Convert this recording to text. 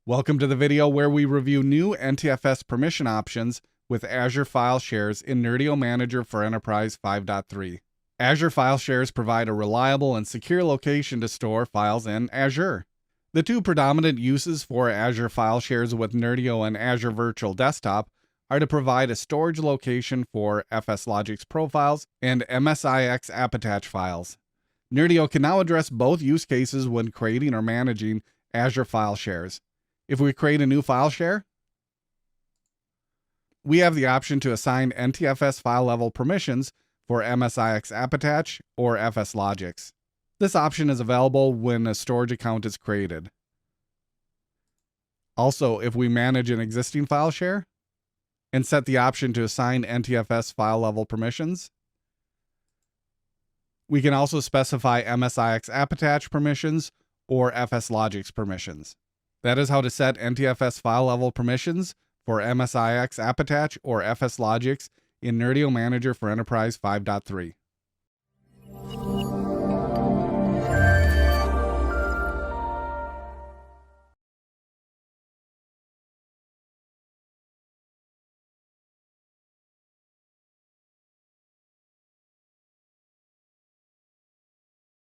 Welcome to the video where we review new NTFS permission options with Azure File Shares in Nerdio Manager for Enterprise 5.3. Azure File Shares provide a reliable and secure location to store files in Azure. The two predominant uses for Azure File Shares with Nerdio and Azure Virtual Desktop are to provide a storage location for FSLogix profiles and MSIX AppAttach files. Nerdio can now address both use cases when creating or managing Azure File Shares. If we create a new file share, we have the option to assign NTFS file level permissions for MSIX AppAttach or FSLogix. This option is available when a storage account is created. Also, if we manage an existing file share and set the option to assign NTFS file level permissions, we can also specify MSIX AppAttach permissions or FSLogix permissions. That is how to set NTFS file level permissions for MSIX AppAttach or FSLogix in Nerdio Manager for Enterprise 5.3.